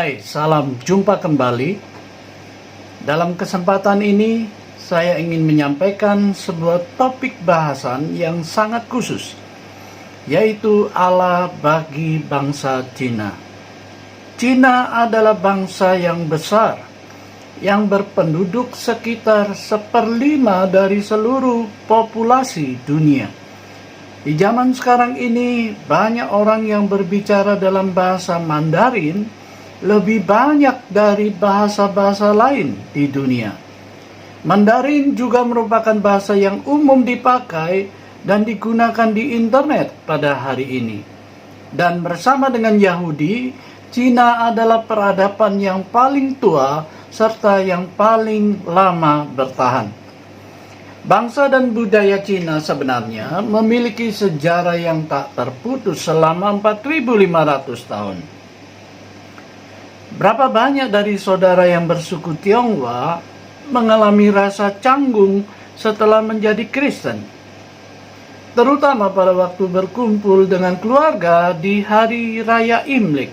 Hai, salam jumpa kembali. Dalam kesempatan ini, saya ingin menyampaikan sebuah topik bahasan yang sangat khusus, yaitu Allah bagi bangsa Cina. Cina adalah bangsa yang besar, yang berpenduduk sekitar 1/5 dari seluruh populasi dunia. Di zaman sekarang ini, banyak orang yang berbicara dalam bahasa Mandarin lebih banyak dari bahasa-bahasa lain di dunia. Mandarin juga merupakan bahasa yang umum dipakai dan digunakan di internet pada hari ini. Dan bersama dengan Yahudi, Cina adalah peradaban yang paling tua serta yang paling lama bertahan. Bangsa dan budaya Cina sebenarnya memiliki sejarah yang tak terputus selama 4.500 tahun. Berapa banyak dari saudara yang bersuku Tionghoa mengalami rasa canggung setelah menjadi Kristen, terutama pada waktu berkumpul dengan keluarga di hari raya Imlek.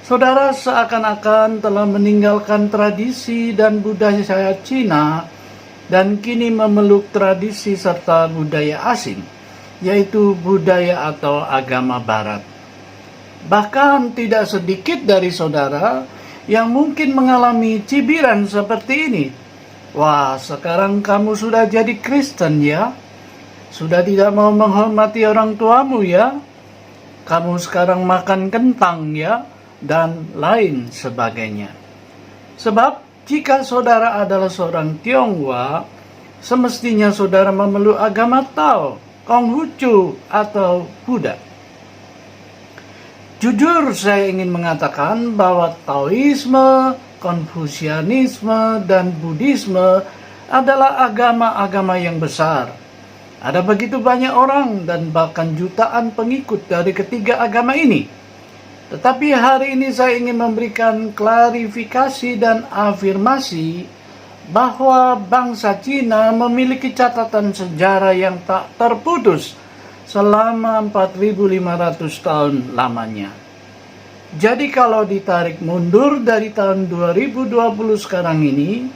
Saudara seakan-akan telah meninggalkan tradisi dan budaya Cina dan kini memeluk tradisi serta budaya asing, yaitu budaya atau agama Barat. Bahkan tidak sedikit dari saudara yang mungkin mengalami cibiran seperti ini. Wah, sekarang kamu sudah jadi Kristen ya? Sudah tidak mau menghormati orang tuamu ya? Kamu sekarang makan kentang ya? Dan lain sebagainya. Sebab jika saudara adalah seorang Tionghoa, semestinya saudara memeluk agama Tao, Konghucu, atau Buddha. Jujur saya ingin mengatakan bahwa Taoisme, Konfusianisme, dan Buddhisme adalah agama-agama yang besar. Ada begitu banyak orang dan bahkan jutaan pengikut dari ketiga agama ini. Tetapi hari ini saya ingin memberikan klarifikasi dan afirmasi bahwa bangsa Cina memiliki catatan sejarah yang tak terputus selama 4.500 tahun lamanya. Jadi kalau ditarik mundur dari tahun 2020 sekarang ini,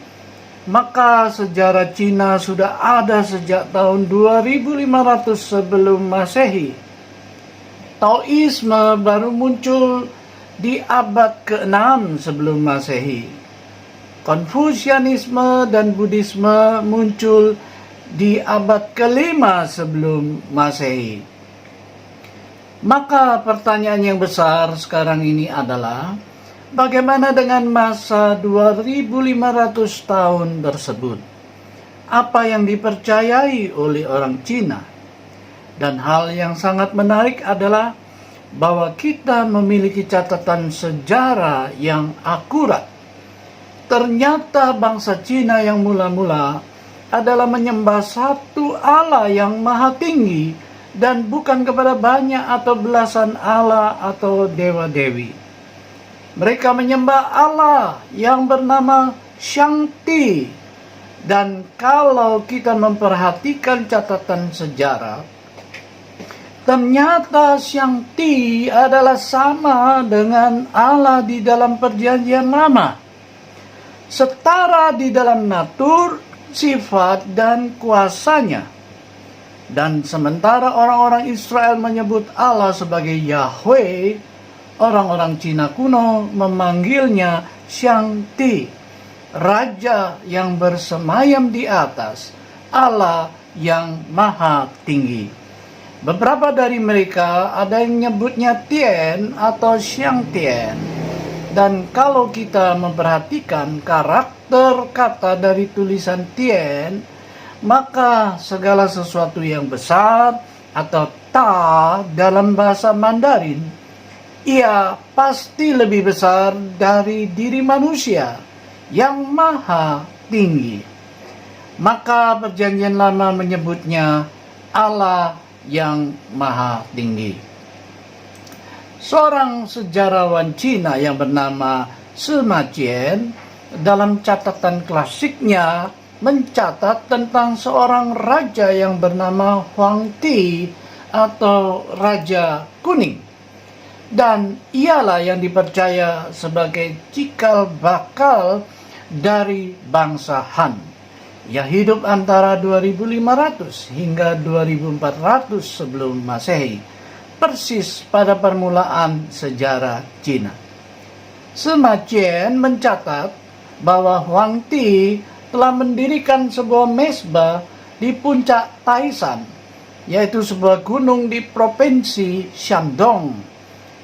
maka sejarah Cina sudah ada sejak tahun 2500 sebelum Masehi. Taoisme baru muncul di abad ke-6 sebelum Masehi. Konfusianisme dan Buddhisme muncul di abad ke-5 sebelum Masehi. Maka pertanyaan yang besar sekarang ini adalah, bagaimana dengan masa 2500 tahun tersebut? Apa yang dipercayai oleh orang Cina? Dan hal yang sangat menarik adalah bahwa kita memiliki catatan sejarah yang akurat. Ternyata bangsa Cina yang mula-mula adalah menyembah satu Allah yang maha tinggi dan bukan kepada banyak atau belasan Allah atau dewa-dewi. Mereka menyembah Allah yang bernama Shangti. Dan kalau kita memperhatikan catatan sejarah, ternyata Shangti adalah sama dengan Allah di dalam Perjanjian Lama. Setara di dalam natur, sifat, dan kuasanya. Dan sementara orang-orang Israel menyebut Allah sebagai Yahweh, orang-orang Cina kuno memanggilnya Shangti, Raja yang bersemayam di atas, Allah yang maha tinggi. Beberapa dari mereka ada yang menyebutnya Tien atau Xiangtian. Dan kalau kita memperhatikan karakter kata dari tulisan Tien, maka segala sesuatu yang besar atau Ta dalam bahasa Mandarin, ia pasti lebih besar dari diri manusia yang maha tinggi. Maka Perjanjian Lama menyebutnya Allah yang maha tinggi. Seorang sejarawan Cina yang bernama Sima Qian dalam catatan klasiknya mencatat tentang seorang raja yang bernama Huang Ti atau Raja Kuning. dan ialah yang dipercaya sebagai cikal bakal dari bangsa Han, yang hidup antara 2500 hingga 2400 sebelum Masehi, persis pada permulaan sejarah Cina. Sima Qian mencatat bahwa Huang Ti telah mendirikan sebuah mezbah di puncak Taishan, yaitu sebuah gunung di provinsi Shandong,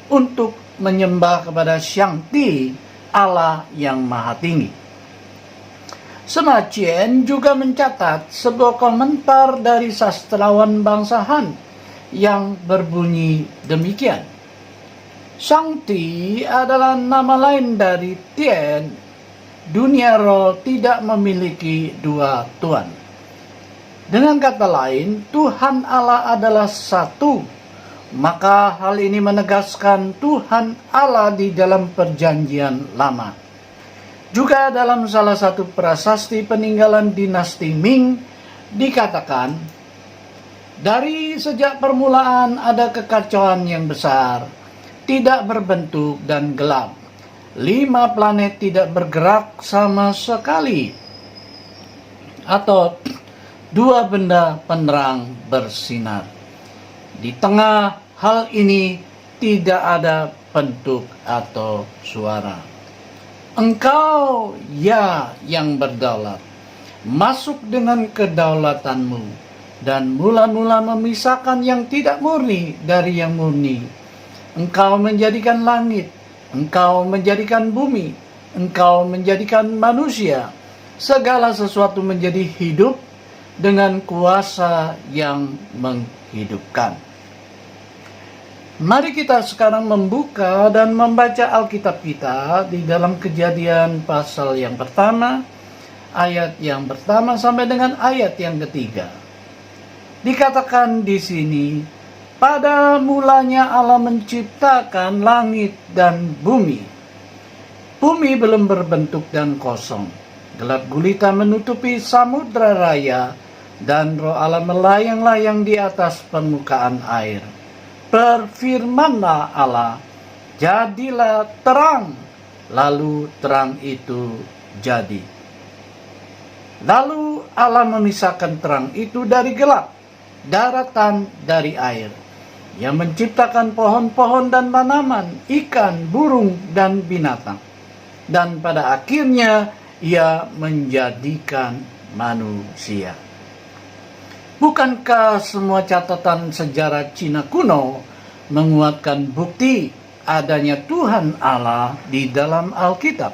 untuk menyembah kepada Shang Ti, Allah yang Maha Tinggi. Sima Qian juga mencatat sebuah komentar dari sastrawan bangsa Han yang berbunyi demikian. Shang Ti adalah nama lain dari Tian. Dunia roh tidak memiliki dua Tuhan. Dengan kata lain, Tuhan Allah adalah satu. Maka hal ini menegaskan Tuhan Allah di dalam perjanjian lama. Juga dalam salah satu prasasti peninggalan dinasti Ming dikatakan, dari sejak permulaan ada kekacauan yang besar, tidak berbentuk dan gelap. 5 planet tidak bergerak sama sekali, atau 2 benda penerang bersinar. Di tengah hal ini tidak ada bentuk atau suara. Engkau ya yang berdaulat, masuk dengan kedaulatanmu dan mula-mula memisahkan yang tidak murni dari yang murni. Engkau menjadikan langit, engkau menjadikan bumi, engkau menjadikan manusia. Segala sesuatu menjadi hidup dengan kuasa yang menghidupkan. Mari kita sekarang membuka dan membaca Alkitab kita di dalam Kejadian pasal yang pertama, ayat yang pertama sampai dengan ayat yang ketiga. Dikatakan di sini, pada mulanya Allah menciptakan langit dan bumi. Bumi belum berbentuk dan kosong. Gelap gulita menutupi samudra raya, dan roh Allah melayang-layang di atas permukaan air. Berfirmanlah Allah, jadilah terang, lalu terang itu jadi. Lalu Allah memisahkan terang itu dari gelap, daratan dari air. Yang menciptakan pohon-pohon dan tanaman, ikan, burung, dan binatang. Dan pada akhirnya ia menjadikan manusia. Bukankah semua catatan sejarah Cina kuno menguatkan bukti adanya Tuhan Allah di dalam Alkitab?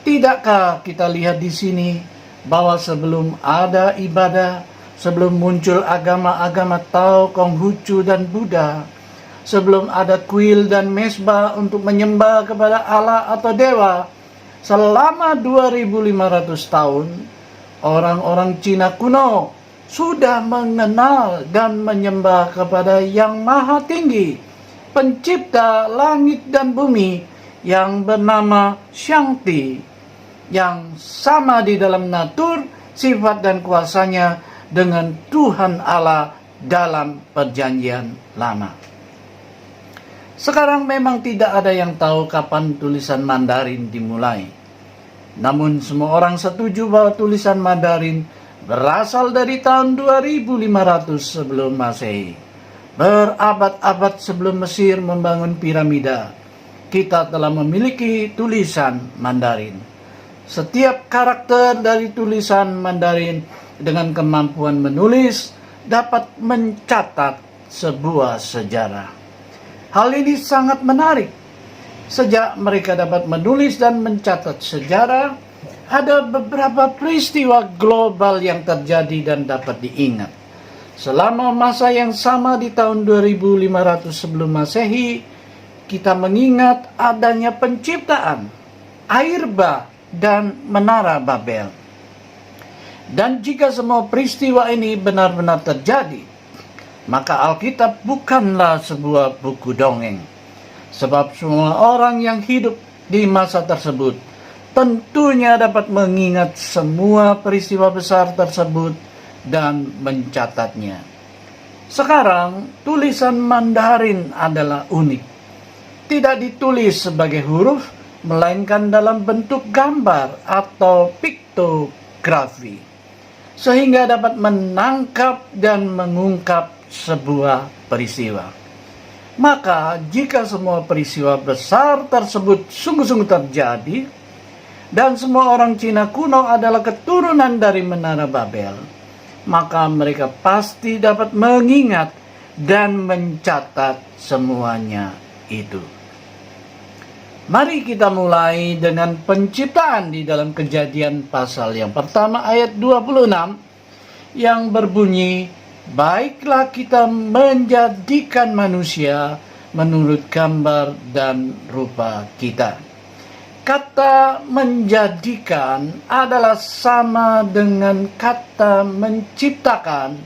Tidakkah kita lihat di sini bahwa sebelum ada ibadah, sebelum muncul agama-agama Tao, Konghucu, dan Buddha, sebelum ada kuil dan mezbah untuk menyembah kepada Allah atau dewa, selama 2500 tahun, orang-orang Cina kuno sudah mengenal dan menyembah kepada Yang Maha Tinggi, pencipta langit dan bumi, yang bernama Shang Ti, yang sama di dalam natur, sifat dan kuasanya dengan Tuhan Allah dalam perjanjian lama. Sekarang memang tidak ada yang tahu kapan tulisan Mandarin dimulai. Namun semua orang setuju bahwa tulisan Mandarin berasal dari tahun 2500 sebelum Masehi. Berabad-abad sebelum Mesir membangun piramida, kita telah memiliki tulisan Mandarin. Setiap karakter dari tulisan Mandarin dengan kemampuan menulis dapat mencatat sebuah sejarah. Hal ini sangat menarik. Sejak mereka dapat menulis dan mencatat sejarah, ada beberapa peristiwa global yang terjadi dan dapat diingat. Selama masa yang sama di tahun 2500 sebelum Masehi, kita mengingat adanya penciptaan air bah dan menara Babel. Dan jika semua peristiwa ini benar-benar terjadi, maka Alkitab bukanlah sebuah buku dongeng. Sebab semua orang yang hidup di masa tersebut tentunya dapat mengingat semua peristiwa besar tersebut dan mencatatnya. Sekarang, tulisan Mandarin adalah unik. tidak ditulis sebagai huruf, melainkan dalam bentuk gambar atau piktografi, sehingga dapat menangkap dan mengungkap sebuah peristiwa. Maka jika semua peristiwa besar tersebut sungguh-sungguh terjadi, dan semua orang Cina kuno adalah keturunan dari Menara Babel, maka mereka pasti dapat mengingat dan mencatat semuanya itu. Mari kita mulai dengan penciptaan di dalam Kejadian pasal yang pertama ayat 26 yang berbunyi, baiklah kita menjadikan manusia menurut gambar dan rupa kita. Kata menjadikan adalah sama dengan kata menciptakan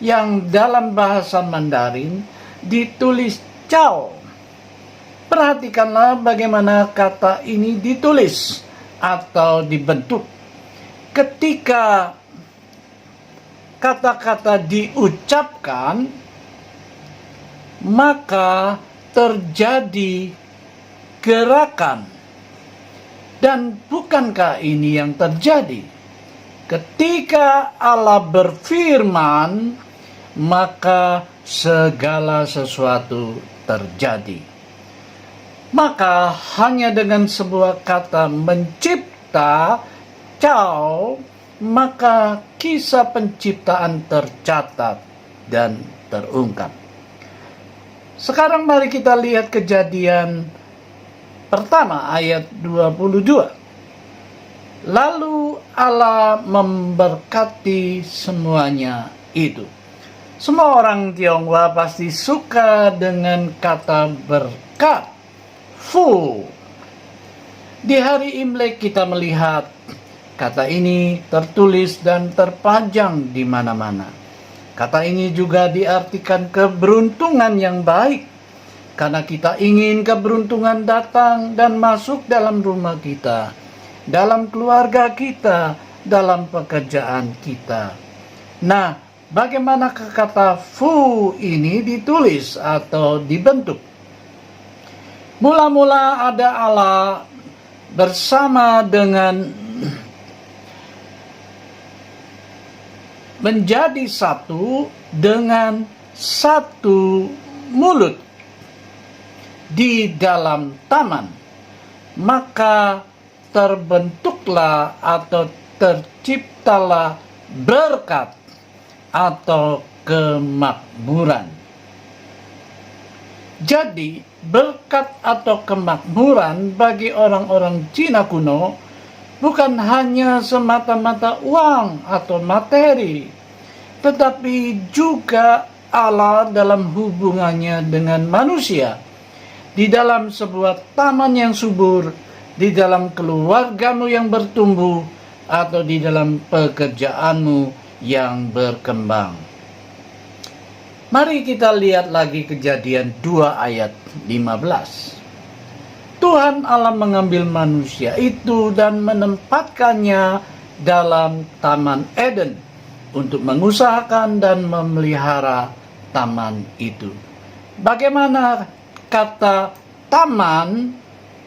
yang dalam bahasa Mandarin ditulis cao. Perhatikanlah bagaimana kata ini ditulis atau dibentuk. Ketika kata-kata diucapkan, maka terjadi gerakan. Dan bukankah ini yang terjadi? Ketika Allah berfirman, maka segala sesuatu terjadi. Maka hanya dengan sebuah kata mencipta, cao, maka kisah penciptaan tercatat dan terungkap. Sekarang mari kita lihat Kejadian pertama ayat 22. Lalu Allah memberkati semuanya itu. Semua orang Tionghoa pasti suka dengan kata berkat. Fu. Di hari Imlek kita melihat kata ini tertulis dan terpajang di mana-mana. Kata ini juga diartikan keberuntungan yang baik, karena kita ingin keberuntungan datang dan masuk dalam rumah kita, dalam keluarga kita, dalam pekerjaan kita. Nah, bagaimana kata fu ini ditulis atau dibentuk? Mula-mula ada Allah bersama dengan menjadi satu dengan satu mulut di dalam taman. Maka terbentuklah atau terciptalah berkat atau kemakmuran. Jadi, berkat atau kemakmuran bagi orang-orang Cina kuno bukan hanya semata-mata uang atau materi, tetapi juga Allah dalam hubungannya dengan manusia, di dalam sebuah taman yang subur, di dalam keluargamu yang bertumbuh, atau di dalam pekerjaanmu yang berkembang. Mari kita lihat lagi Kejadian 2 ayat 15. Tuhan Allah mengambil manusia itu dan menempatkannya dalam Taman Eden untuk mengusahakan dan memelihara taman itu. Bagaimana kata taman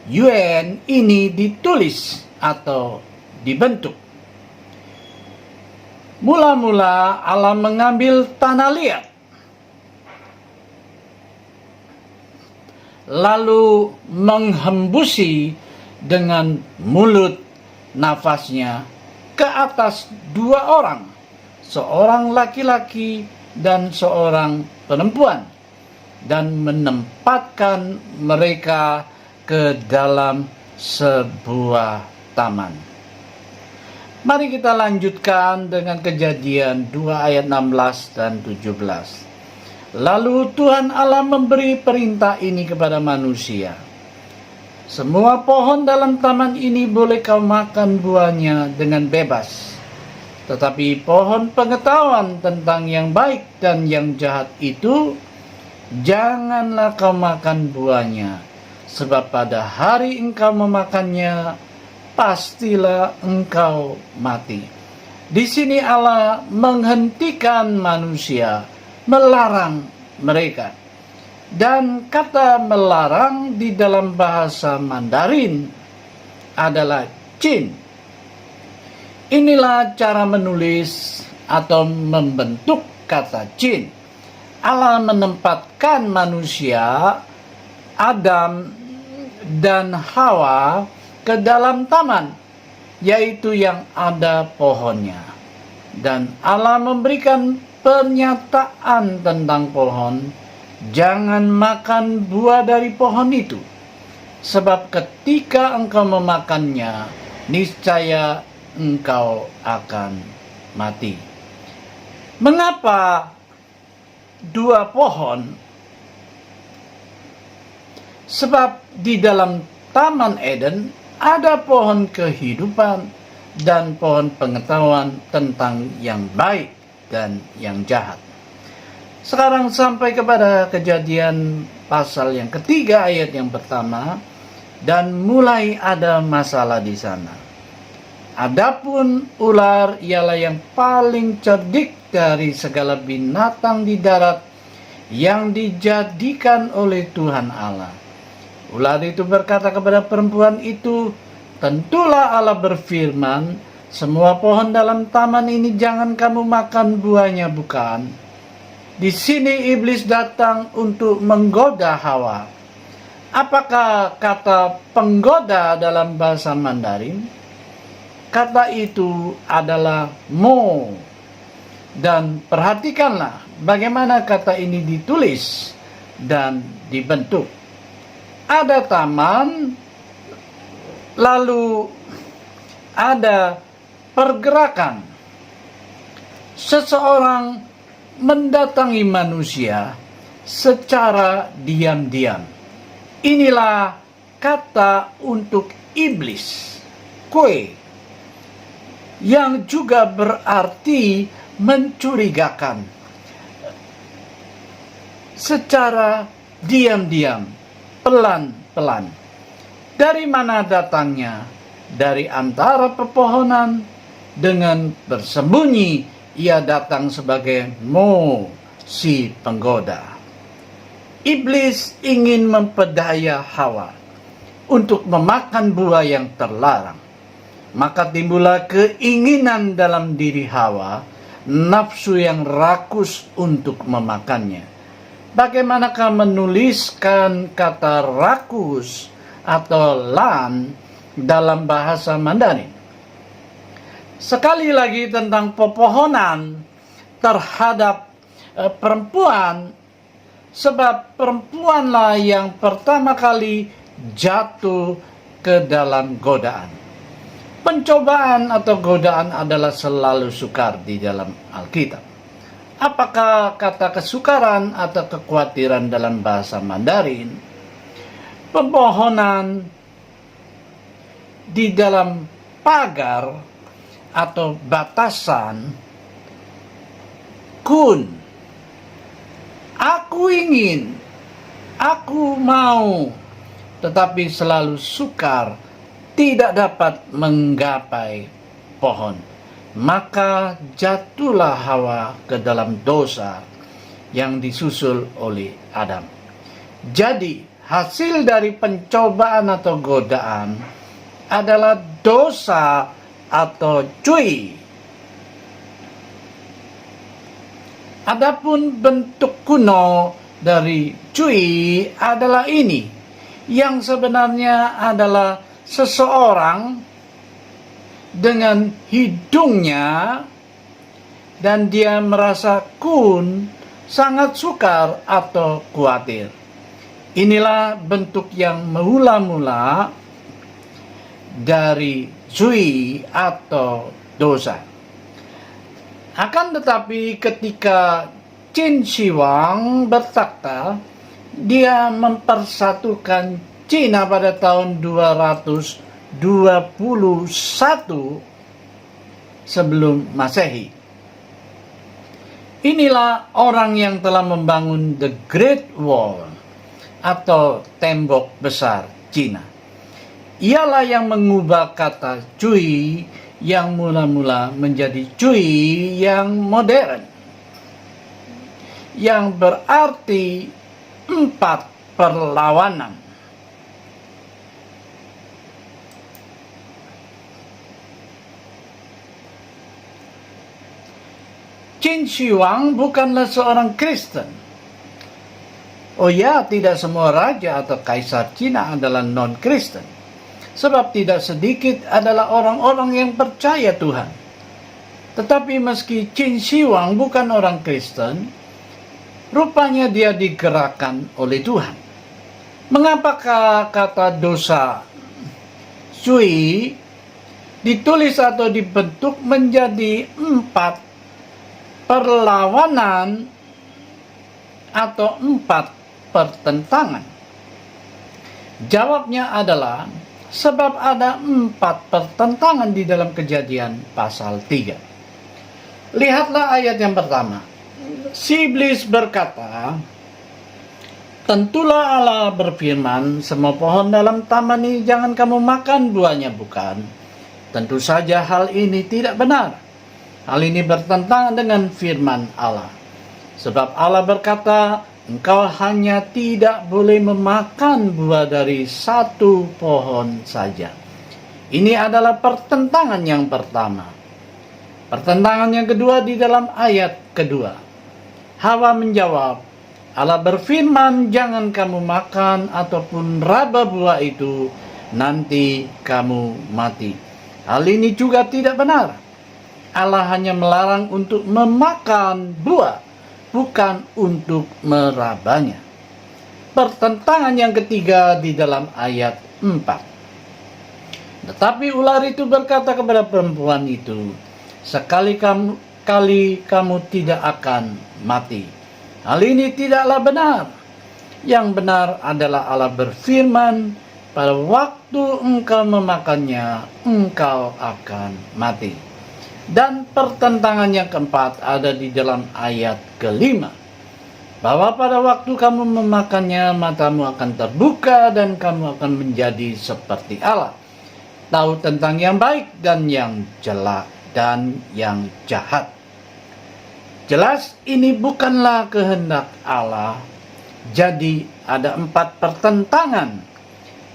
Yuen ini ditulis atau dibentuk? Mula-mula Allah mengambil tanah liat, lalu menghembusi dengan mulut nafasnya ke atas dua orang, seorang laki-laki dan seorang perempuan, dan menempatkan mereka ke dalam sebuah taman. Mari kita lanjutkan dengan Kejadian 2 ayat 16 dan 17. Lalu Tuhan Allah memberi perintah ini kepada manusia. Semua pohon dalam taman ini boleh kau makan buahnya dengan bebas. Tetapi pohon pengetahuan tentang yang baik dan yang jahat itu, janganlah kau makan buahnya. Sebab pada hari engkau memakannya, pastilah engkau mati. Di sini Allah menghentikan manusia, melarang mereka. Dan kata melarang di dalam bahasa Mandarin adalah Chin. Inilah cara menulis atau membentuk kata Chin. Allah menempatkan manusia, Adam dan Hawa ke dalam taman, yaitu yang ada pohonnya. Dan Allah memberikan pernyataan tentang pohon, jangan makan buah dari pohon itu, sebab ketika engkau memakannya, niscaya engkau akan mati. Mengapa dua pohon? Sebab di dalam Taman Eden ada pohon kehidupan dan pohon pengetahuan tentang yang baik dan yang jahat. Sekarang sampai kepada Kejadian pasal yang ketiga ayat yang pertama, dan mulai ada masalah di sana. Adapun ular ialah yang paling cerdik dari segala binatang di darat yang dijadikan oleh Tuhan Allah. Ular itu berkata kepada perempuan itu, tentulah Allah berfirman, semua pohon dalam taman ini jangan kamu makan buahnya, bukan? Di sini iblis datang untuk menggoda Hawa. Apakah kata penggoda dalam bahasa Mandarin? Kata itu adalah mo. Dan perhatikanlah bagaimana kata ini ditulis dan dibentuk. Ada taman, lalu ada pergerakan. Seseorang mendatangi manusia secara diam-diam. Inilah kata untuk iblis, kue, yang juga berarti mencurigakan. Secara diam-diam, pelan-pelan. Dari mana datangnya? Dari antara pepohonan. Dengan bersembunyi ia datang sebagai Mo, si penggoda. Iblis ingin memperdaya Hawa untuk memakan buah yang terlarang. Maka timbullah keinginan dalam diri Hawa, nafsu yang rakus untuk memakannya. Bagaimanakah menuliskan kata rakus atau lan dalam bahasa Mandarin? Sekali lagi tentang pepohonan terhadap perempuan, sebab perempuanlah yang pertama kali jatuh ke dalam godaan. Pencobaan atau godaan adalah selalu sukar di dalam Alkitab. Apakah kata kesukaran atau kekhawatiran dalam bahasa Mandarin? Pepohonan di dalam pagar atau batasan, kun, aku ingin, aku mau, tetapi selalu sukar, tidak dapat menggapai pohon. Maka jatuhlah Hawa ke dalam dosa yang disusul oleh Adam. Jadi hasil dari pencobaan atau godaan adalah dosa atau cui. Adapun bentuk kuno dari cui adalah ini, yang sebenarnya adalah seseorang dengan hidungnya dan dia merasa kun, sangat sukar atau khawatir. Inilah bentuk yang mula-mula dari zui atau dosa. Akan tetapi ketika Qin Shi Huang bertakhta, dia mempersatukan Cina pada tahun 221 sebelum Masehi. Inilah orang yang telah membangun The Great Wall atau tembok besar Cina. Ialah yang mengubah kata cui yang mula-mula menjadi cui yang modern, yang berarti 4 perlawanan. Qin Shi Huang bukanlah seorang Kristen. Oh ya, tidak semua raja atau kaisar Cina adalah non-Kristen. Sebab tidak sedikit adalah orang-orang yang percaya Tuhan. Tetapi meski Qin Shi Huang bukan orang Kristen, rupanya dia digerakkan oleh Tuhan. Mengapakah kata dosa Sui ditulis atau dibentuk menjadi 4 perlawanan atau 4 pertentangan? Jawabnya adalah sebab ada 4 pertentangan di dalam Kejadian pasal 3. Lihatlah ayat yang pertama. Si iblis berkata, tentulah Allah berfirman, semua pohon dalam taman ini jangan kamu makan buahnya, bukan? Tentu saja hal ini tidak benar. Hal ini bertentangan dengan firman Allah. Sebab Allah berkata, engkau hanya tidak boleh memakan buah dari satu pohon saja. Ini adalah pertentangan yang pertama. Pertentangan yang kedua di dalam ayat kedua. Hawa menjawab, Allah berfirman, jangan kamu makan ataupun raba buah itu, nanti kamu mati. Hal ini juga tidak benar. Allah hanya melarang untuk memakan buah, bukan untuk merabanya. Pertentangan yang ketiga di dalam ayat 4. Tetapi ular itu berkata kepada perempuan itu, sekali-kali kamu tidak akan mati. Hal ini tidaklah benar. Yang benar adalah Allah berfirman, pada waktu engkau memakannya, engkau akan mati. Dan pertentangan yang keempat ada di dalam ayat kelima, bahwa pada waktu kamu memakannya, matamu akan terbuka dan kamu akan menjadi seperti Allah, tahu tentang yang baik dan yang jelek dan yang jahat. Jelas ini bukanlah kehendak Allah. Jadi ada 4 pertentangan.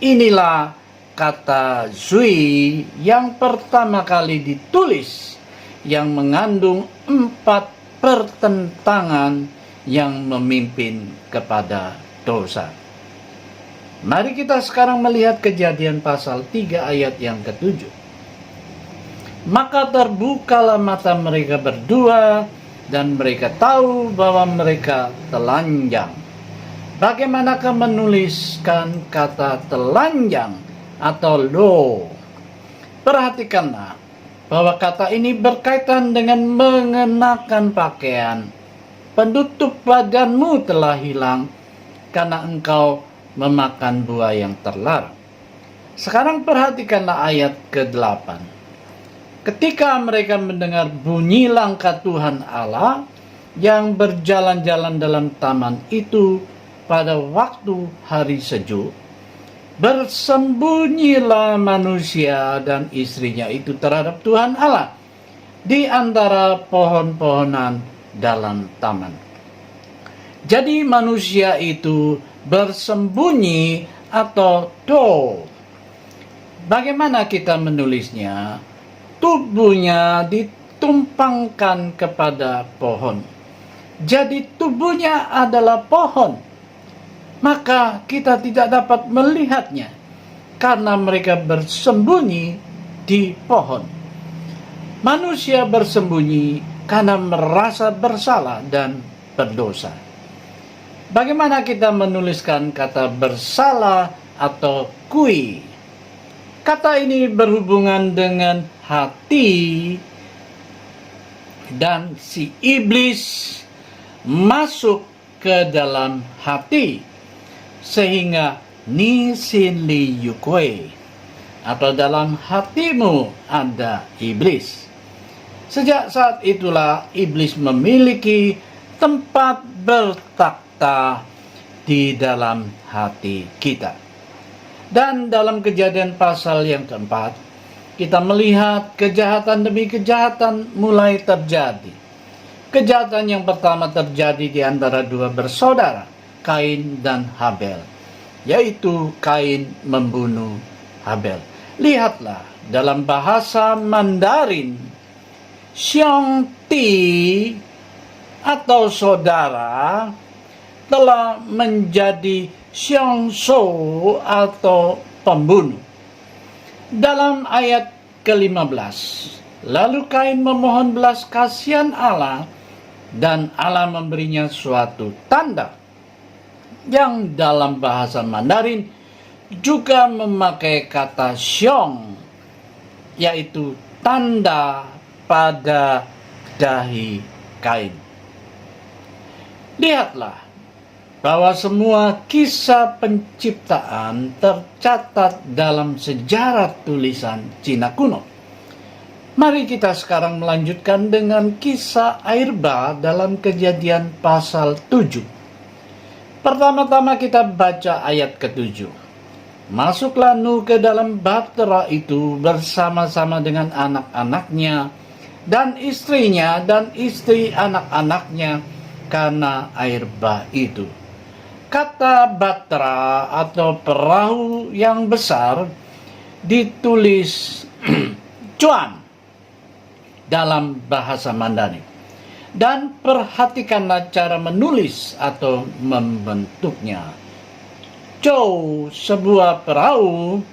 Inilah kata Zui yang pertama kali ditulis, yang mengandung 4 pertentangan yang memimpin kepada dosa. Mari kita sekarang melihat Kejadian pasal 3 ayat yang ke-7. Maka terbukalah mata mereka berdua, dan mereka tahu bahwa mereka telanjang. Bagaimanakah menuliskan kata telanjang atau lo? Perhatikanlah bahwa kata ini berkaitan dengan mengenakan pakaian. Penutup badanmu telah hilang karena engkau memakan buah yang terlarang. Sekarang perhatikanlah ayat ke-8. Ketika mereka mendengar bunyi langkah Tuhan Allah yang berjalan-jalan dalam taman itu pada waktu hari sejuk, bersembunyilah manusia dan istrinya itu terhadap Tuhan Allah di antara pohon-pohonan dalam taman. Jadi manusia itu bersembunyi atau do. Bagaimana kita menulisnya? Tubuhnya ditumpangkan kepada pohon. Jadi tubuhnya adalah pohon. Maka kita tidak dapat melihatnya karena mereka bersembunyi di pohon. Manusia bersembunyi karena merasa bersalah dan berdosa. Bagaimana kita menuliskan kata bersalah atau kui? Kata ini berhubungan dengan hati, dan si iblis masuk ke dalam hati sehingga ni sin li yukwe, atau dalam hatimu ada iblis. Sejak saat itulah iblis memiliki tempat bertakhta di dalam hati kita. Dan dalam Kejadian pasal yang keempat, kita melihat kejahatan demi kejahatan mulai terjadi. Kejahatan yang pertama terjadi di antara dua bersaudara, Kain dan Habel, yaitu Kain membunuh Habel. Lihatlah dalam bahasa Mandarin, Xiong Ti atau saudara telah menjadi Xiong Shou atau pembunuh. Dalam ayat ke-15, lalu Kain memohon belas kasihan Allah dan Allah memberinya suatu tanda yang dalam bahasa Mandarin juga memakai kata xiong, yaitu tanda pada dahi Kain. Lihatlah bahwa semua kisah penciptaan tercatat dalam sejarah tulisan Cina kuno. Mari kita sekarang melanjutkan dengan kisah air bah dalam Kejadian pasal 7. Pertama-tama kita baca ayat ke-7. Masuklah Nuh ke dalam bahtera itu bersama-sama dengan anak-anaknya dan istrinya dan istri anak-anaknya karena air bah itu. Kata bahtera atau perahu yang besar ditulis cuan dalam bahasa Mandarin. Dan perhatikanlah cara menulis atau membentuknya. Zhou, sebuah perahu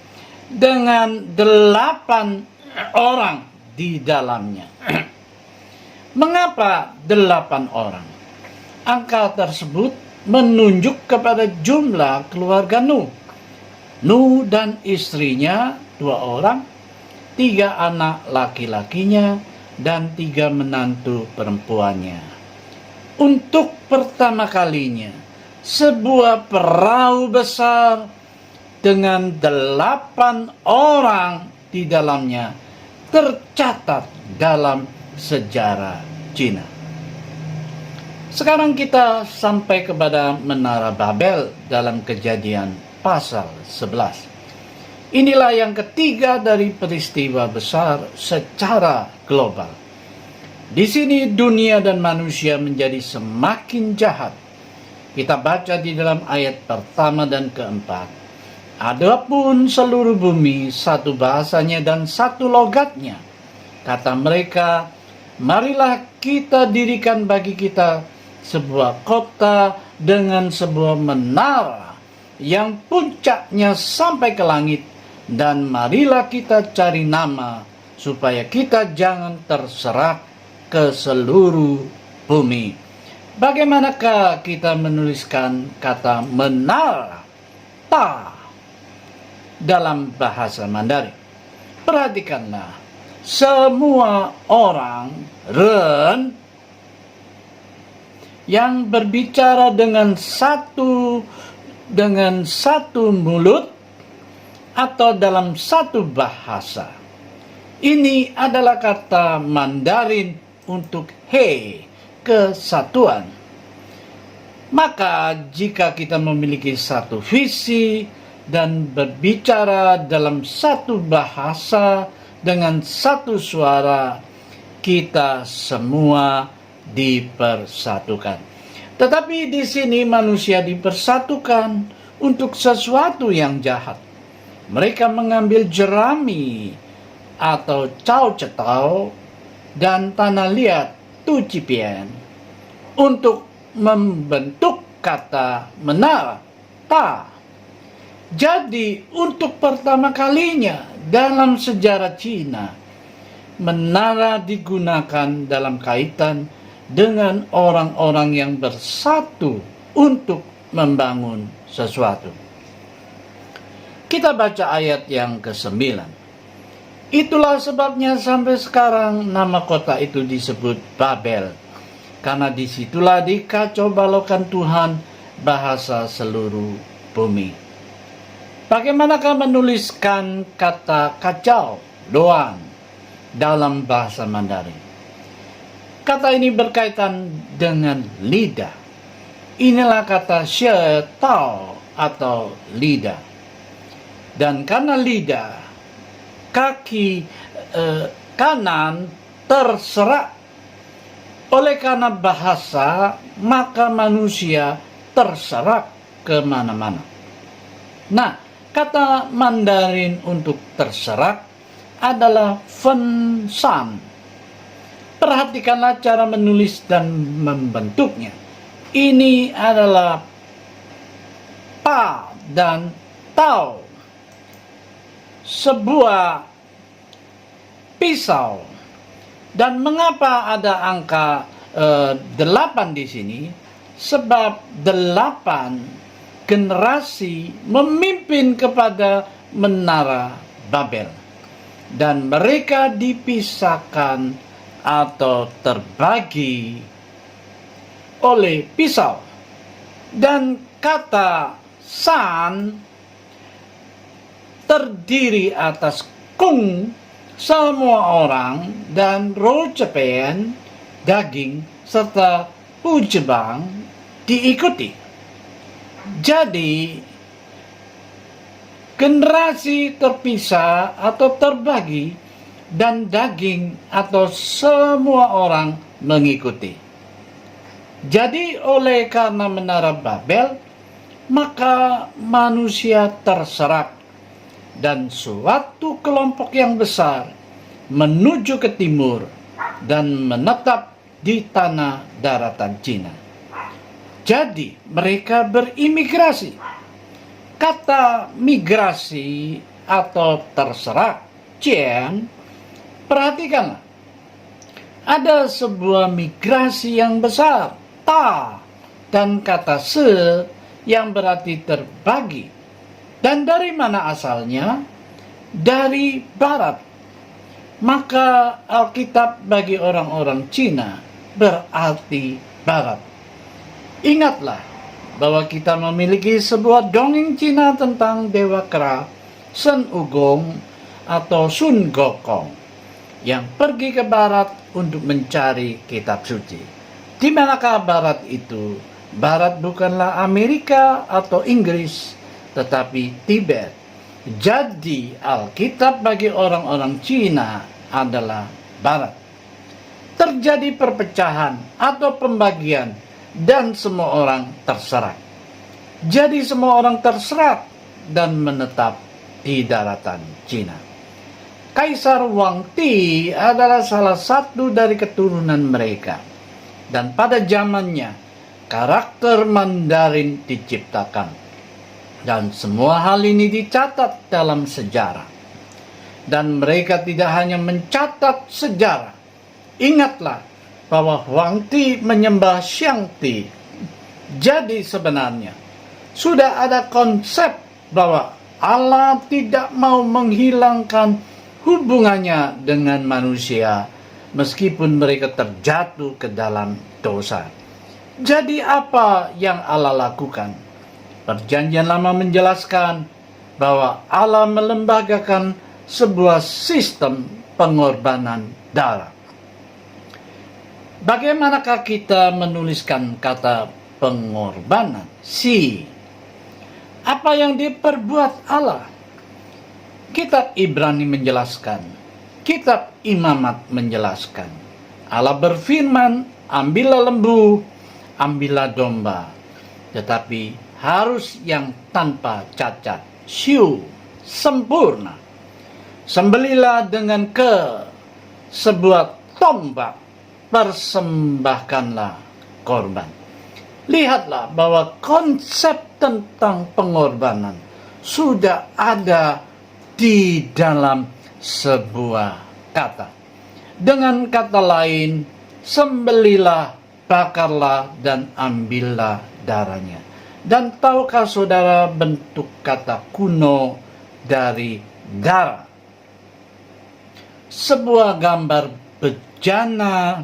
dengan 8 orang di dalamnya. Mengapa 8 orang? Angka tersebut menunjuk kepada jumlah keluarga Nuh. Nuh dan istrinya 2 orang, 3 anak laki-lakinya, dan 3 menantu perempuannya. Untuk pertama kalinya, sebuah perahu besar dengan 8 orang di dalamnya tercatat dalam sejarah Cina. Sekarang kita sampai kepada Menara Babel dalam Kejadian pasal 11. Inilah yang ketiga dari peristiwa besar secara global. Di sini dunia dan manusia menjadi semakin jahat. Kita baca di dalam ayat pertama dan keempat. Adapun seluruh bumi satu bahasanya dan satu logatnya. Kata mereka, marilah kita dirikan bagi kita sebuah kota dengan sebuah menara yang puncaknya sampai ke langit. Dan marilah kita cari nama supaya kita jangan terserak ke seluruh bumi. Bagaimanakah kita menuliskan kata menara ta dalam bahasa Mandarin? Perhatikanlah, semua orang ren yang berbicara dengan satu mulut atau dalam satu bahasa. Ini adalah kata Mandarin untuk he, kesatuan. Maka jika kita memiliki satu visi dan berbicara dalam satu bahasa dengan satu suara, kita semua dipersatukan. Tetapi di sini manusia dipersatukan untuk sesuatu yang jahat. Mereka mengambil jerami atau cao cetau dan tanah liat tu cipian untuk membentuk kata menara ta. Jadi untuk pertama kalinya dalam sejarah Cina, menara digunakan dalam kaitan dengan orang-orang yang bersatu untuk membangun sesuatu. Kita baca ayat yang ke-9. Itulah sebabnya sampai sekarang nama kota itu disebut Babel, karena disitulah dikacau balaukan Tuhan bahasa seluruh bumi. Bagaimanakah menuliskan kata kacau, doan, dalam bahasa Mandarin? Kata ini berkaitan dengan lidah. Inilah kata xie tao atau lidah. Dan karena lidah, kaki kanan terserak. Oleh karena bahasa, maka manusia terserak kemana-mana. Nah, kata Mandarin untuk terserak adalah fen san. Perhatikanlah cara menulis dan membentuknya. Ini adalah pa dan tau, sebuah pisau. Dan mengapa ada angka 8 di sini? Sebab 8 generasi memimpin kepada menara Babel. Dan mereka dipisahkan atau terbagi oleh pisau. Dan kata san terdiri atas kung, semua orang, dan rocepen, daging, serta pujebang diikuti. Jadi generasi terpisah atau terbagi, dan daging atau semua orang mengikuti. Jadi oleh karena menara Babel, maka manusia terserak, dan suatu kelompok yang besar menuju ke timur dan menetap di tanah daratan Cina. Jadi mereka berimigrasi. Kata migrasi atau terserak, Cian, perhatikanlah. Ada sebuah migrasi yang besar, ta, dan kata se yang berarti terbagi. Dan dari mana asalnya? Dari barat. Maka Alkitab bagi orang-orang Cina berarti barat. Ingatlah bahwa kita memiliki sebuah dongeng Cina tentang Dewa Kera, Sun Ugong atau Sun Gokong, yang pergi ke barat untuk mencari kitab suci. Di manakah barat itu? Barat bukanlah Amerika atau Inggris, tetapi Tibet. Jadi Alkitab bagi orang-orang Cina adalah barat. Terjadi perpecahan atau pembagian, dan semua orang terserak. Jadi semua orang terserak dan menetap di daratan Cina. Kaisar Wang Ti adalah salah satu dari keturunan mereka. Dan pada zamannya, karakter Mandarin diciptakan. Dan semua hal ini dicatat dalam sejarah. Dan mereka tidak hanya mencatat sejarah. Ingatlah bahwa Wang Ti menyembah Xiang Ti. Jadi sebenarnya sudah ada konsep bahwa Allah tidak mau menghilangkan hubungannya dengan manusia meskipun mereka terjatuh ke dalam dosa. Jadi apa yang Allah lakukan? Perjanjian Lama menjelaskan bahwa Allah melembagakan sebuah sistem pengorbanan darah. Bagaimanakah kita menuliskan kata pengorbanan? Apa yang diperbuat Allah? Kitab Ibrani menjelaskan, kitab Imamat menjelaskan. Allah berfirman, ambillah lembu, ambillah domba, tetapi harus yang tanpa cacat, syu, sempurna. Sembelilah dengan sebuah tombak, persembahkanlah korban. Lihatlah bahwa konsep tentang pengorbanan sudah ada di dalam sebuah kata. Dengan kata lain, sembelilah, bakarlah, dan ambillah darahnya. Dan tahukah saudara bentuk kata kuno dari darah? Sebuah gambar bejana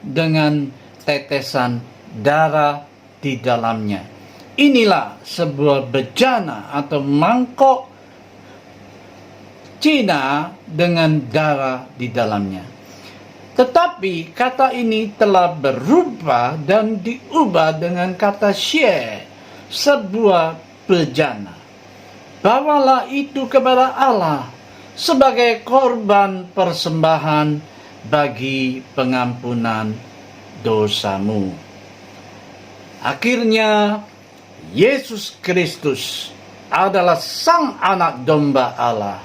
dengan tetesan darah di dalamnya. Inilah sebuah bejana atau mangkok Cina dengan darah di dalamnya. Tetapi kata ini telah berubah dan diubah dengan kata xie, sebuah bejana. Bawalah itu kepada Allah sebagai korban persembahan bagi pengampunan dosamu. Akhirnya, Yesus Kristus adalah Sang Anak Domba Allah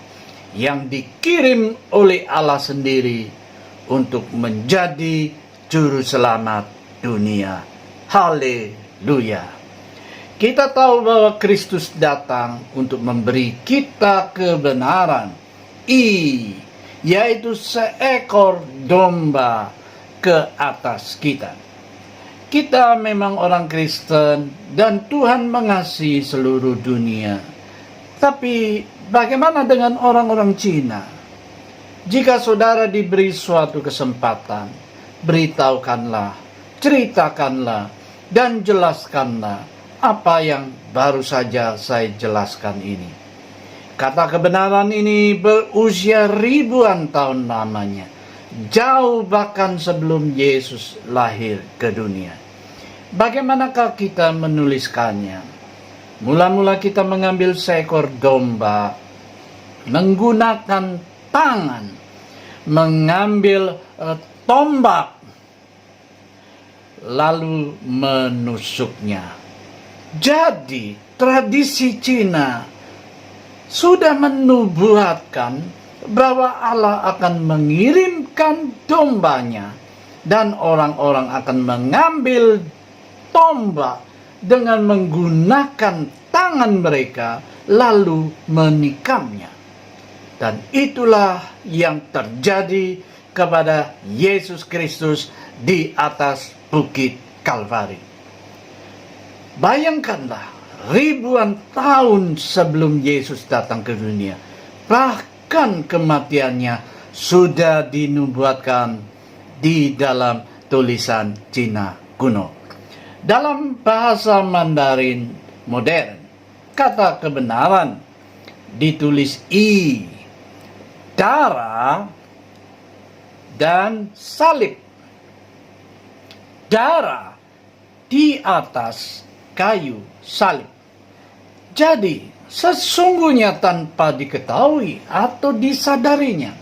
yang dikirim oleh Allah sendiri untuk menjadi Juru Selamat dunia. Haleluya. Kita tahu bahwa Kristus datang untuk memberi kita kebenaran, yaitu seekor domba ke atas kita. Kita memang orang Kristen dan Tuhan mengasihi seluruh dunia. Tapi bagaimana dengan orang-orang Cina? Jika saudara diberi suatu kesempatan, beritahukanlah, ceritakanlah, dan jelaskanlah apa yang baru saja saya jelaskan ini. Kata kebenaran ini berusia ribuan tahun lamanya, jauh bahkan sebelum Yesus lahir ke dunia. Bagaimanakah kita menuliskannya? Mula-mula kita mengambil seekor domba, menggunakan tangan, mengambil tombak, lalu menusuknya. Jadi, tradisi Cina sudah menubuatkan bahwa Allah akan mengirimkan dombanya dan orang-orang akan mengambil tombak dengan menggunakan tangan mereka lalu menikamnya. Dan itulah yang terjadi kepada Yesus Kristus di atas Bukit Kalvari. Bayangkanlah, ribuan tahun sebelum Yesus datang ke dunia, bahkan kematiannya sudah dinubuatkan di dalam tulisan Cina kuno. Dalam bahasa Mandarin modern, kata kebenaran ditulis I, darah, dan salib. Darah di atas kayu salib. Jadi, sesungguhnya tanpa diketahui atau disadarinya,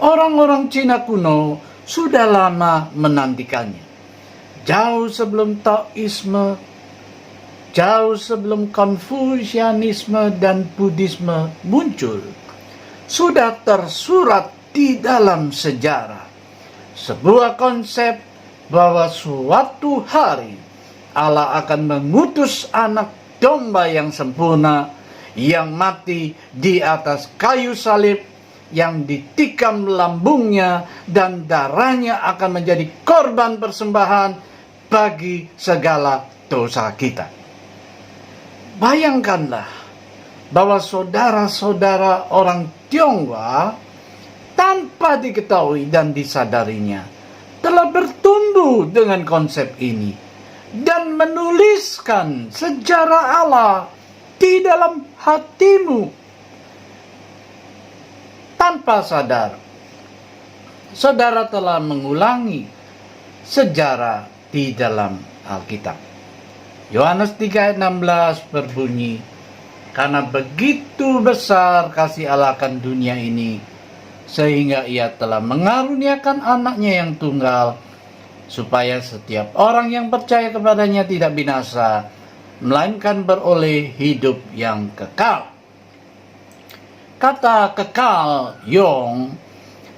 orang-orang Cina kuno sudah lama menantikannya. Jauh sebelum Taoisme, jauh sebelum Konfusianisme dan Buddhisme muncul, sudah tersurat di dalam sejarah sebuah konsep bahwa suatu hari Allah akan mengutus anak domba yang sempurna, yang mati di atas kayu salib, yang ditikam lambungnya, dan darahnya akan menjadi korban persembahan bagi segala dosa kita. Bayangkanlah bahwa saudara-saudara orang Tionghoa tanpa diketahui dan disadarinya telah bertumbuh dengan konsep ini dan menuliskan sejarah Allah di dalam hatimu. Tanpa sadar, saudara telah mengulangi sejarah di dalam Alkitab. Yohanes 3 ayat 16 berbunyi, karena begitu besar kasih Allah akan dunia ini, sehingga ia telah mengaruniakan anaknya yang tunggal, supaya setiap orang yang percaya kepadanya tidak binasa, melainkan beroleh hidup yang kekal. Kata kekal, yong,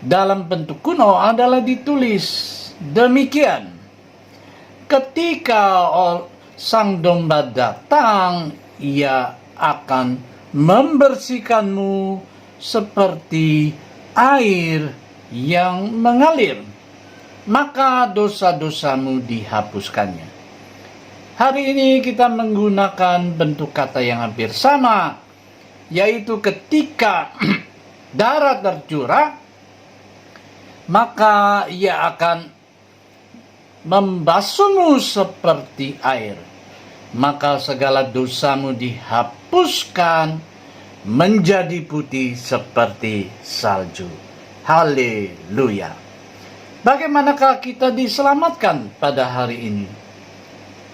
dalam bentuk kuno adalah ditulis demikian. Ketika sang domba datang, ia akan membersihkanmu seperti air yang mengalir, maka dosa-dosamu dihapuskannya. Hari ini kita menggunakan bentuk kata yang hampir sama, yaitu ketika darah tercurah, maka ia akan membasuhmu seperti air, maka segala dosamu dihapuskan menjadi putih seperti salju. Haleluya. Bagaimanakah kita diselamatkan pada hari ini?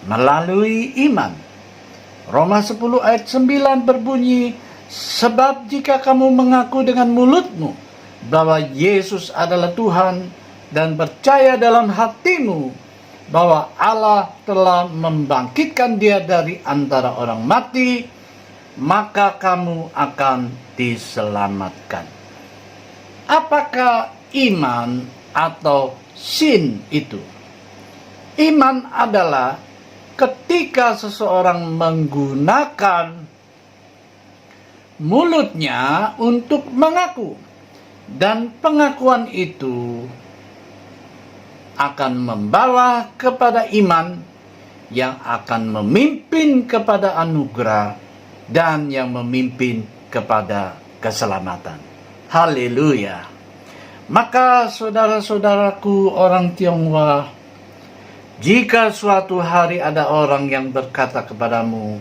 Melalui iman. Roma 10 ayat 9 berbunyi, sebab jika kamu mengaku dengan mulutmu bahwa Yesus adalah Tuhan dan percaya dalam hatimu bahwa Allah telah membangkitkan dia dari antara orang mati, maka kamu akan diselamatkan. Apakah iman atau sin itu? Iman adalah ketika seseorang menggunakan mulutnya untuk mengaku, dan pengakuan itu akan membawa kepada iman yang akan memimpin kepada anugerah dan yang memimpin kepada keselamatan. Haleluya. Maka saudara-saudaraku orang Tionghoa, jika suatu hari ada orang yang berkata kepadamu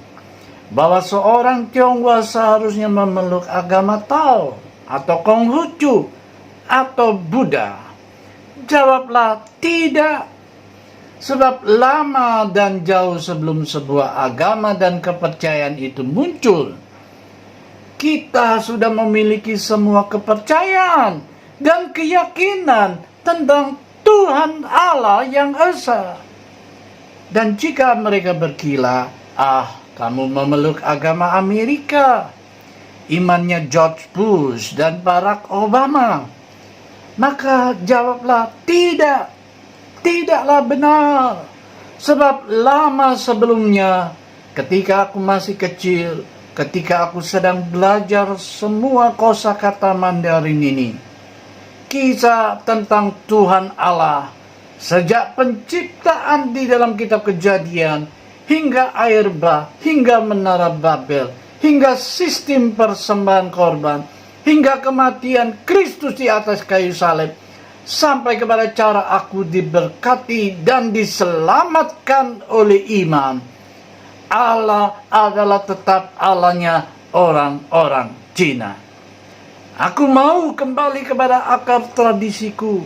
bahwa seorang Tionghoa seharusnya memeluk agama Tao atau Konghucu atau Buddha, jawablah tidak. Sebab lama dan jauh sebelum sebuah agama dan kepercayaan itu muncul, kita sudah memiliki semua kepercayaan dan keyakinan tentang Tuhan Allah yang Esa. Dan jika mereka berkila, kamu memeluk agama Amerika, imannya George Bush dan Barack Obama, maka jawablah tidak, tidaklah benar. Sebab lama sebelumnya, ketika aku masih kecil, ketika aku sedang belajar semua kosakata Mandarin ini, kisah tentang Tuhan Allah, sejak penciptaan di dalam kitab Kejadian, hingga air bah, hingga menara Babel, hingga sistem persembahan korban, hingga kematian Kristus di atas kayu salib, sampai kepada cara aku diberkati dan diselamatkan oleh iman. Allah adalah tetap Allahnya orang-orang Cina. Aku mau kembali kepada akar tradisiku.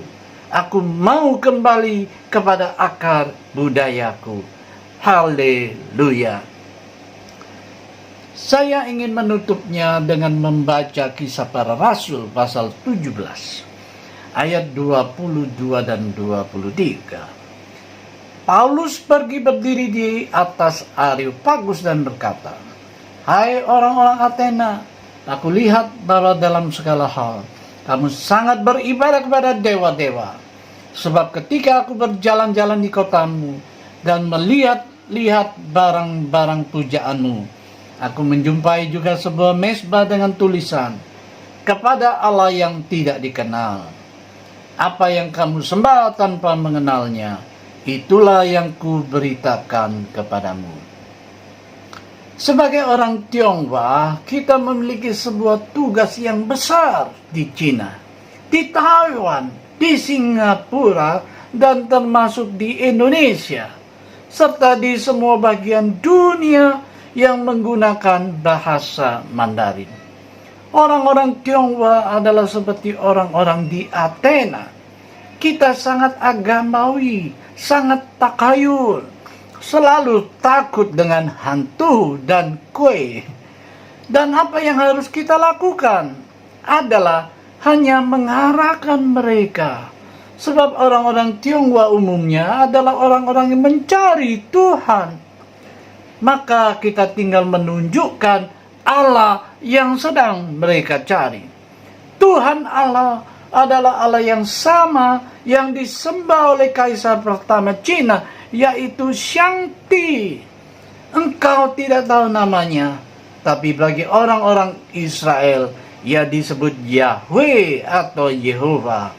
Aku mau kembali kepada akar budayaku. Haleluya. Saya ingin menutupnya dengan membaca Kisah Para Rasul pasal 17 ayat 22 dan 23. Paulus pergi berdiri di atas Areopagus dan berkata, "Hai orang-orang Athena, aku lihat bahwa dalam segala hal kamu sangat beribadah kepada dewa-dewa. Sebab ketika aku berjalan-jalan di kotamu dan melihat-lihat barang-barang pujaanmu, aku menjumpai juga sebuah mezbah dengan tulisan, kepada Allah yang tidak dikenal. Apa yang kamu sembah tanpa mengenalnya, itulah yang kuberitakan kepadamu." Sebagai orang Tionghoa, kita memiliki sebuah tugas yang besar di Cina, di Taiwan, di Singapura, dan termasuk di Indonesia, serta di semua bagian dunia yang menggunakan bahasa Mandarin. Orang-orang Tionghoa adalah seperti orang-orang di Athena. Kita sangat agamawi, sangat takayul, selalu takut dengan hantu dan kue. Dan apa yang harus kita lakukan adalah hanya mengarahkan mereka. Sebab orang-orang Tionghoa umumnya adalah orang-orang yang mencari Tuhan. Maka kita tinggal menunjukkan Allah yang sedang mereka cari. Tuhan Allah adalah Allah yang sama yang disembah oleh Kaisar pertama Cina, yaitu Shangti. Engkau tidak tahu namanya, tapi bagi orang-orang Israel ia disebut Yahweh atau Yehova,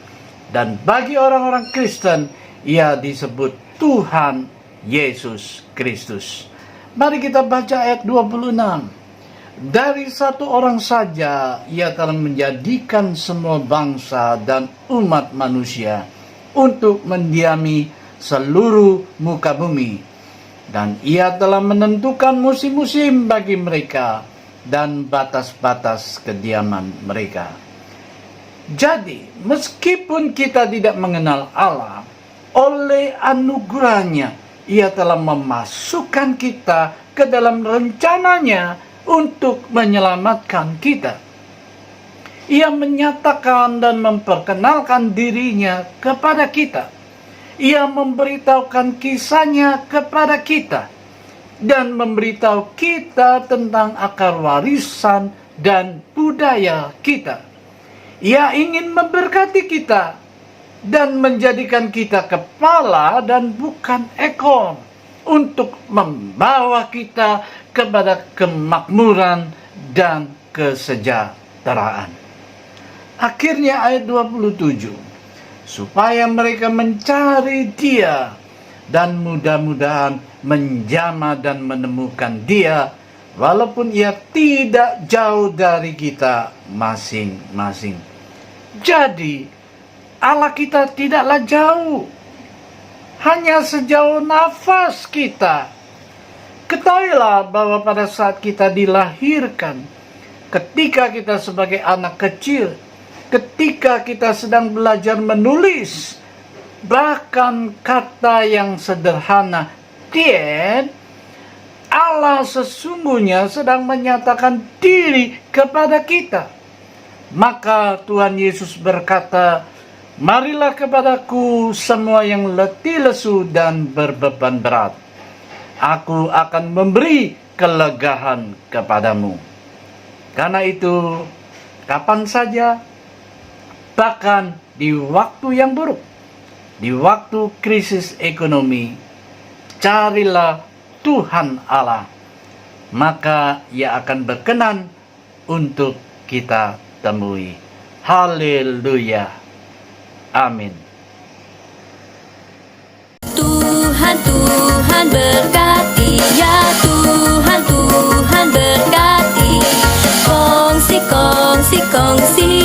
dan bagi orang-orang Kristen ia disebut Tuhan Yesus Kristus. Mari kita baca ayat 26. Dari satu orang saja ia telah menjadikan semua bangsa dan umat manusia untuk mendiami seluruh muka bumi, dan ia telah menentukan musim-musim bagi mereka dan batas-batas kediaman mereka. Jadi, meskipun kita tidak mengenal Allah, oleh anugerahnya ia telah memasukkan kita ke dalam rencananya untuk menyelamatkan kita. Ia menyatakan dan memperkenalkan dirinya kepada kita. Ia memberitahukan kisahnya kepada kita dan memberitahu kita tentang akar warisan dan budaya kita. Ia ingin memberkati kita dan menjadikan kita kepala dan bukan ekor, untuk membawa kita kepada kemakmuran dan kesejahteraan. Akhirnya ayat 27, supaya mereka mencari Dia dan mudah-mudahan menjamah dan menemukan Dia, walaupun Ia tidak jauh dari kita masing-masing. Jadi Allah kita tidaklah jauh, hanya sejauh nafas kita. Ketahuilah bahwa pada saat kita dilahirkan, ketika kita sebagai anak kecil, ketika kita sedang belajar menulis, bahkan kata yang sederhana, Tien, Allah sesungguhnya sedang menyatakan diri kepada kita. Maka Tuhan Yesus berkata, marilah kepadaku semua yang letih lesu dan berbeban berat. Aku akan memberi kelegaan kepadamu. Karena itu, kapan saja, bahkan di waktu yang buruk, di waktu krisis ekonomi, carilah Tuhan Allah. Maka Ia akan berkenan untuk kita temui. Haleluya. Amin. Tuhan berkati, ya Tuhan berkati. Kongsi, kongsi, kongsi.